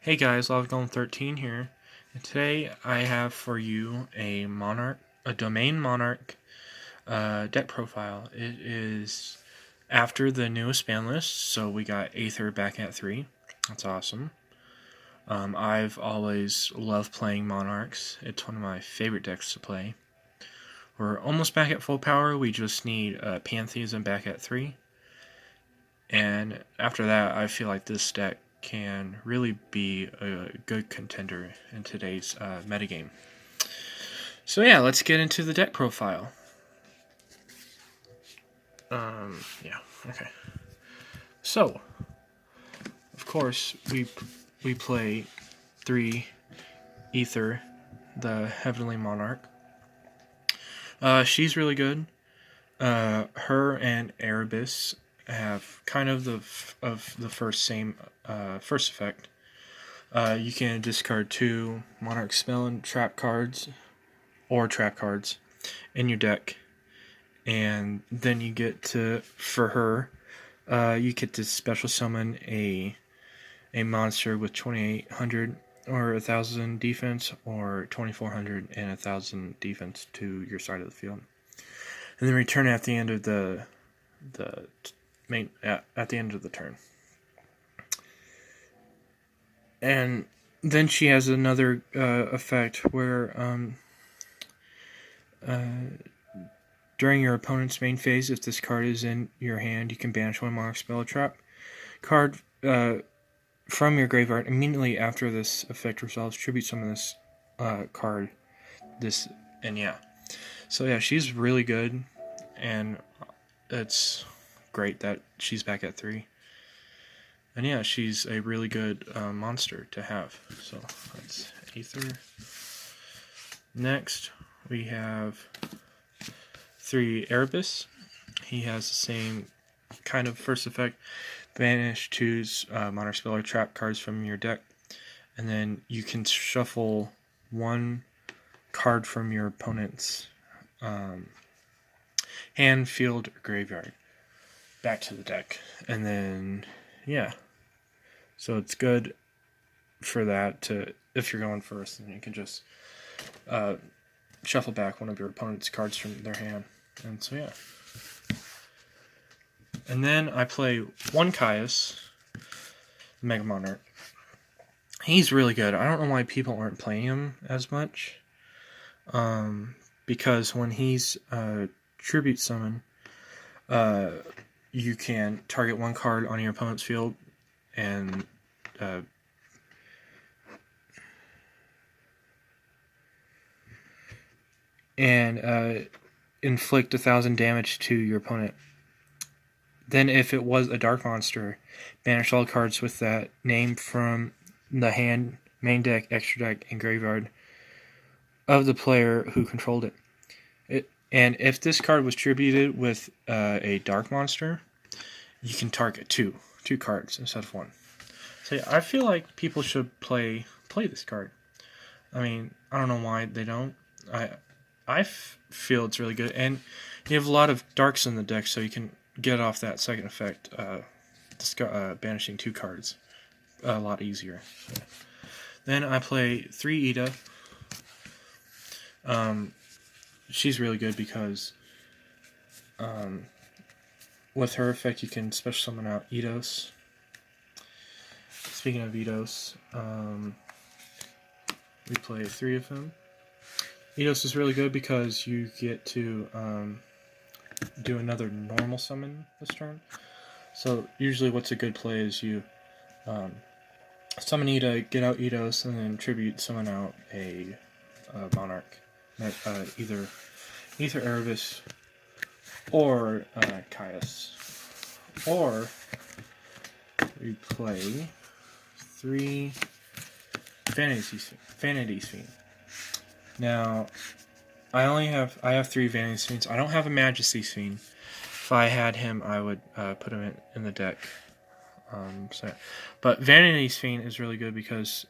Hey guys, LoveGolem13 here, and today I have for you a domain Monarch deck profile. It is after the newest ban list, so we got Aether back at 3. That's awesome. I've always loved playing Monarchs. It's one of my favorite decks to play. We're almost back at full power. We just need Pantheism back at 3. And after that, I feel like this deck can really be a good contender in today's metagame. So yeah, let's get into the deck profile. Yeah, okay. So, of course, we play 3 Aether, the Heavenly Monarch. She's really good. Her and Erebus have kind of the first effect. You can discard 2 Monarch spell and trap cards in your deck, and then you get to, for her, you get to special summon a monster with 2800 or 1000 defense, or 2400 and 1000 defense to your side of the field, and then return at the end of the end of the turn. And then she has another effect where during your opponent's main phase, if this card is in your hand, you can banish one Monarch spell or trap card from your graveyard. Immediately after this effect resolves, tribute summon this card. So yeah, she's really good, and it's great that she's back at 3. And yeah, she's a really good monster to have. So that's Aether. Next, we have 3 Erebus. He has the same kind of first effect. Banish 2 Monarch spell or trap cards from your deck, and then you can shuffle 1 card from your opponent's hand, field, or graveyard back to the deck. And then, yeah. So it's good for that. If you're going first, then you can just shuffle back one of your opponent's cards from their hand. And so, yeah. And then I play 1 Caius, Mega Monarch. He's really good. I don't know why people aren't playing him as much. Because when he's Tribute Summon, you can target 1 card on your opponent's field and inflict 1000 damage to your opponent. Then, if it was a dark monster, banish all cards with that name from the hand, main deck, extra deck, and graveyard of the player who controlled it. And if this card was tributed with a dark monster, you can target 2 cards instead of 1. So yeah, I feel like people should play this card. I mean, I don't know why they don't. I feel it's really good, and you have a lot of darks in the deck, so you can get off that second effect, banishing 2 cards a lot easier. So. Then I play 3 Ida. She's really good because with her effect you can special summon out Eidos. Speaking of Eidos, we play 3 of them. Eidos is really good because you get to do another normal summon this turn. So usually what's a good play is you summon Ida, get out Eidos, and then tribute summon out a Monarch. Either Erebus or Caius. Or we play 3 Vanity Fiend. Now, I have 3 Vanity Fiends. I don't have a Majesty Fiend. If I had him, I would put him in the deck. But Vanity Fiend is really good because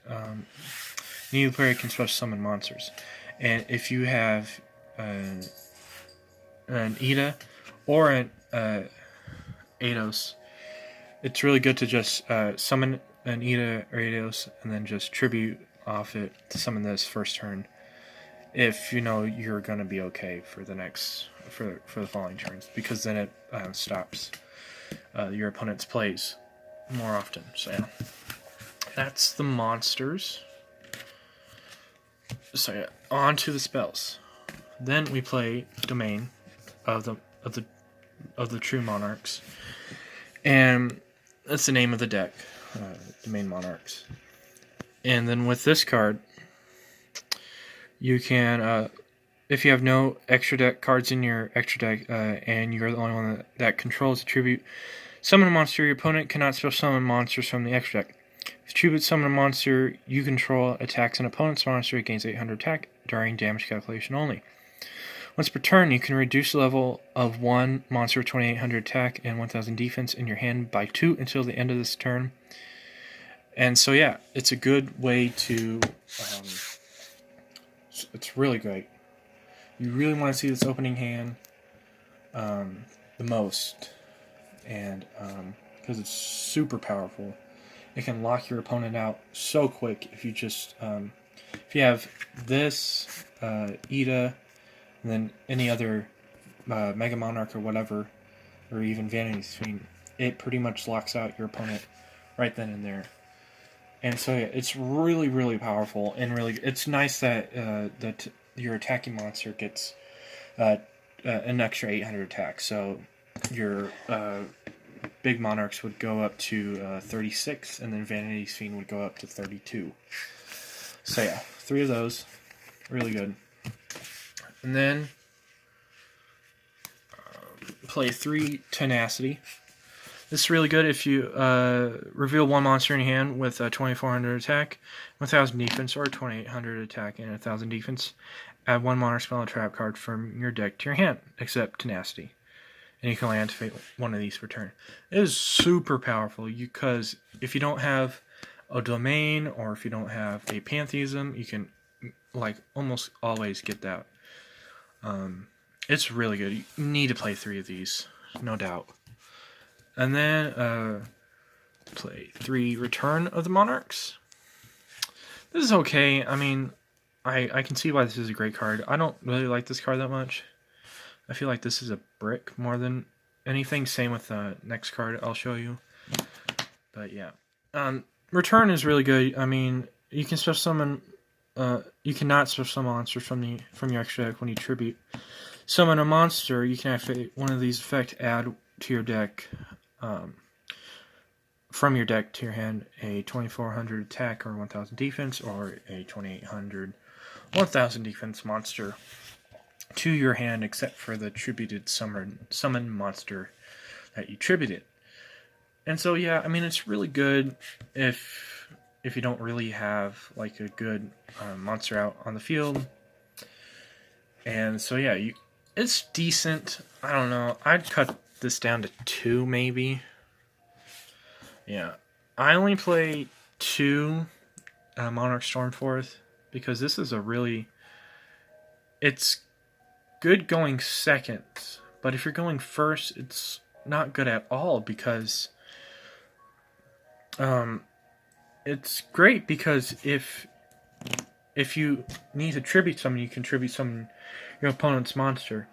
new player can special summon monsters. And if you have an Ida or an Eidos, it's really good to just summon an Ida or Eidos, and then just tribute off it to summon this first turn. If you know you're gonna be okay for the next for the following turns, because then it stops your opponent's plays more often. So yeah, that's the monsters. So yeah, on to the spells. Then we play Domain of the true Monarchs, and that's the name of the deck, Domain Monarchs. And then with this card, you can, if you have no extra deck cards in your extra deck, and you're the only one that controls the tribute, summon a monster. Your opponent cannot special summon monsters from the extra deck. If tribute summon a monster you control attacks an opponent's monster, it gains 800 attack during damage calculation only. Once per turn, you can reduce the level of one monster with 2800 attack and 1000 defense in your hand by 2 until the end of this turn. And so yeah, it's a good way to... it's really great. You really want to see this opening hand the most. And because it's super powerful. It can lock your opponent out so quick if you just... if you have this, Ida... and then any other Mega Monarch or whatever, or even Vanity Fiend, it pretty much locks out your opponent right then and there. And so yeah, it's really, really powerful, and really, it's nice that that your attacking monster gets an extra 800 attack. So your big Monarchs would go up to 36, and then Vanity Fiend would go up to 32. So yeah, 3 of those, really good. And then play 3 Tenacity. This is really good if you reveal one monster in your hand with 2400 attack, 1000 defense, or 2800 attack and 1000 defense. Add one Monarch spell and trap card from your deck to your hand, except Tenacity. And you can only activate one of these per turn. It is super powerful because if you don't have a Domain or if you don't have a Pantheism, you can like almost always get that. It's really good. You need to play 3 of these, no doubt. And then play 3 Return of the Monarchs. This is okay. I mean, I can see why this is a great card. I don't really like this card that much. I feel like this is a brick more than anything. Same with the next card I'll show you. But yeah. Return is really good. I mean, you can special summon... you cannot special summon monsters from your extra deck when you tribute. Summon a monster, you can activate one of these effects, add to your deck, from your deck to your hand, a 2400 attack or 1000 defense, or a 2800 1000 defense monster to your hand, except for the tributed summon monster that you tributed. And so yeah, I mean, it's really good if you don't really have like a good monster out on the field. And so yeah, it's decent. I don't know. I'd cut this down to 2 maybe. Yeah, I only play 2 Monarch Stormforth because this is a really... It's good going second, but if you're going first, it's not good at all because it's great because if you need to tribute someone, you can tribute someone your opponent's monster.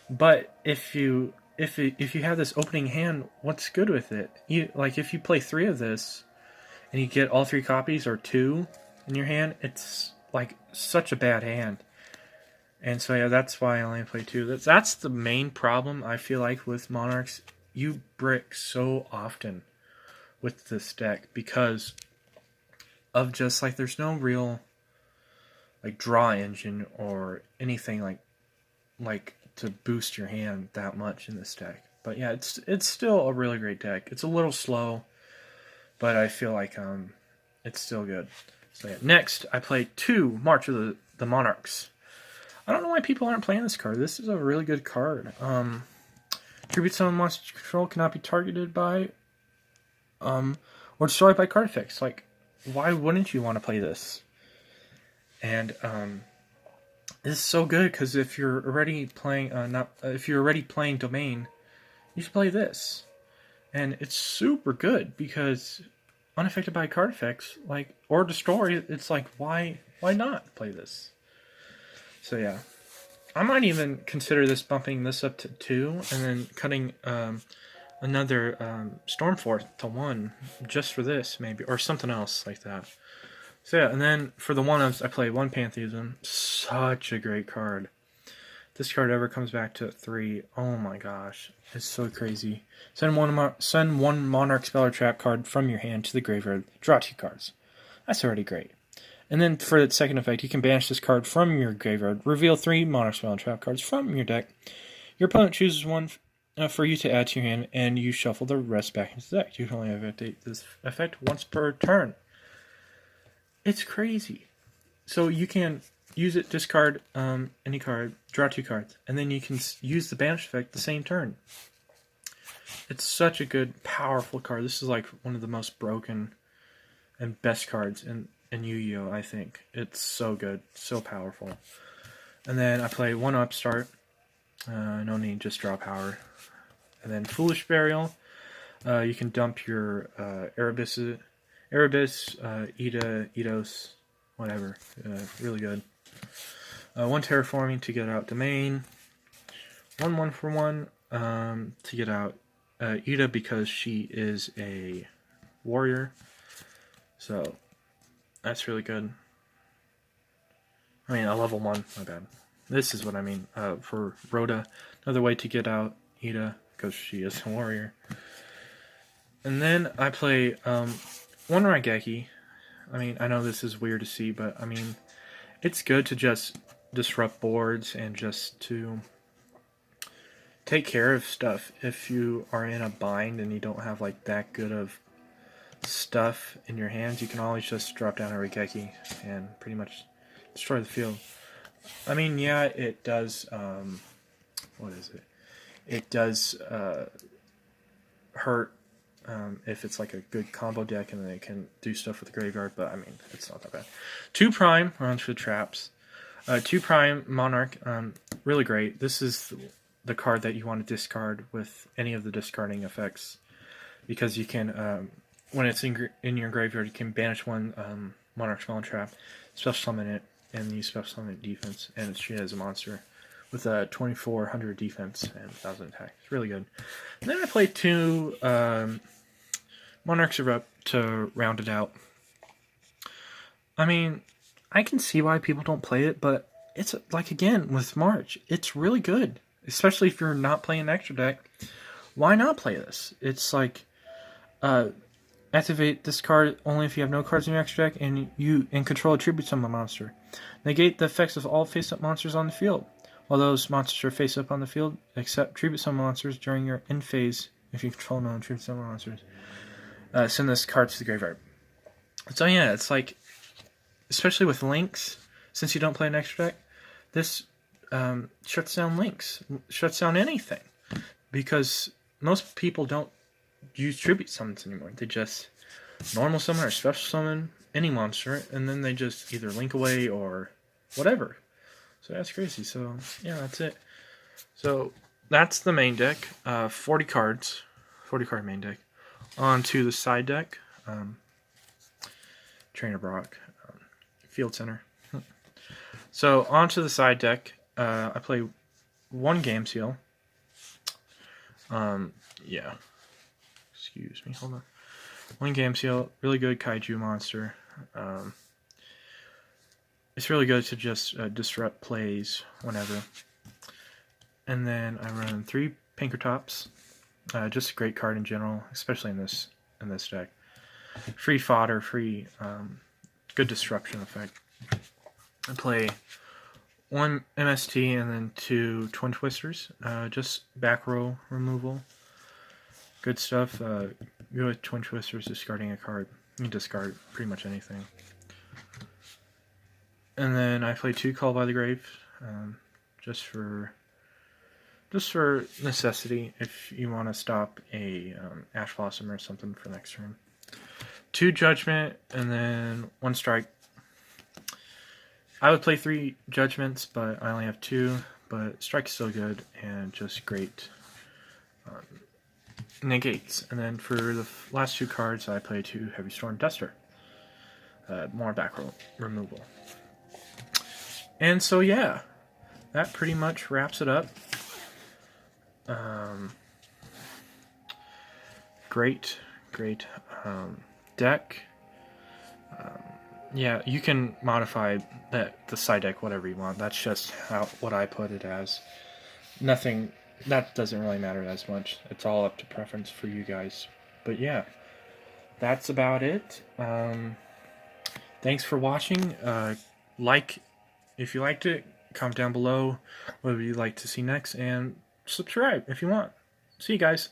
But if you have this opening hand, what's good with it? If you play 3 of this and you get all 3 copies or 2 in your hand, it's like such a bad hand. And so yeah, that's why I only play 2. That's the main problem I feel like with Monarchs. You brick so often with this deck because of just like there's no real like draw engine or anything like to boost your hand that much in this deck. But yeah, it's still a really great deck. It's a little slow, but I feel like it's still good. So yeah, next I play 2 March of the Monarchs. I don't know why people aren't playing this card. This is a really good card. Tribute summon monster control cannot be targeted by or destroyed by card effects. Like, why wouldn't you want to play this? And this is so good because if you're already playing Domain, you should play this. And it's super good because unaffected by card effects, like, or destroy. It's like, why not play this? So yeah, I might even consider bumping this up to 2, and then cutting another Stormforce to 1 just for this, maybe, or something else like that. So yeah, and then for the 1-ups, I play 1 Pantheism. Such a great card. This card ever comes back to 3. Oh my gosh, it's so crazy. Send one Monarch spell or trap card from your hand to the graveyard. Draw 2 cards. That's already great. And then for its second effect, you can banish this card from your graveyard. Reveal 3 Monarch spell and trap cards from your deck. Your opponent chooses one for you to add to your hand, and you shuffle the rest back into the deck. You can only activate this effect once per turn. It's crazy. So you can use it, discard any card, draw 2 cards, and then you can use the banish effect the same turn. It's such a good, powerful card. This is like one of the most broken and best cards in Yu-Gi-Oh! I think. It's so good, so powerful. And then I play 1 Upstart. No need, just draw power. And then Foolish Burial. You can dump your Erebus, Ida, Eidos, whatever. Really good. 1 Terraforming to get out Domain. 1 for 1 to get out Ida because she is a warrior. So that's really good. I mean, a level 1, my bad. This is what I mean. For Rhoda, another way to get out Ida because she is a warrior. And then I play 1 Raigeki. I mean, I know this is weird to see, but I mean, it's good to just disrupt boards and just to take care of stuff if you are in a bind and you don't have like that good of stuff in your hands. You can always just drop down a Raigeki and pretty much destroy the field. I mean, yeah, it does what is it? It does hurt if it's like a good combo deck and they can do stuff with the graveyard, but I mean, it's not that bad. 2 Prime runs for traps. 2 Prime Monarch, really great. This is the card that you want to discard with any of the discarding effects, because you can, when it's in your graveyard, you can banish 1 Monarch spell and trap, special summon it, and use special summon defense, and it's treated as a monster with a 2400 defense and 1000 attack. It's really good. And then I played 2 Monarchs Erupt to round it out. I mean, I can see why people don't play it, but it's like, again, with March, it's really good. Especially if you're not playing an extra deck. Why not play this? It's like, activate this card only if you have no cards in your extra deck and you control a tribute summon monster. Negate the effects of all face-up monsters on the field. While those monsters are face-up on the field, accept tribute summon monsters during your end phase if you control no tribute summon monsters. Send this card to the graveyard. So yeah, it's like, especially with links, since you don't play an extra deck, this shuts down links, shuts down anything, because most people don't use tribute summons anymore. They just normal summon or special summon any monster, and then they just either link away or whatever. So that's crazy. So yeah, that's it. So that's the main deck. 40 cards, 40 card main deck. On to the side deck. Trainer Brock, Field Center. So onto the side deck. I play 1 Game Seal. Yeah. Excuse me, hold on. 1 Game Seal, really good kaiju monster. It's really good to just disrupt plays whenever. And then I run 3 Pinkertops. Just a great card in general, especially in this deck. Free fodder, free good disruption effect. I play 1 MST and then 2 Twin Twisters. Just back row removal. Good stuff. Good with Twin Twisters, discarding a card. You can discard pretty much anything. And then I play 2 Call by the Grave, just for necessity, if you want to stop a Ash Blossom or something for next turn. 2 Judgment, and then 1 Strike. I would play 3 Judgments, but I only have 2. But Strike's still good, and just great negates. And then for the last 2 cards, I play 2 Heavy Storm Duster. More back removal. And so yeah, that pretty much wraps it up. Great deck. Yeah, you can modify the side deck whatever you want. That's just what I put it as. Nothing, that doesn't really matter as much. It's all up to preference for you guys. But yeah, that's about it. Thanks for watching. If you liked it, comment down below what you'd like to see next, and subscribe if you want. See you guys.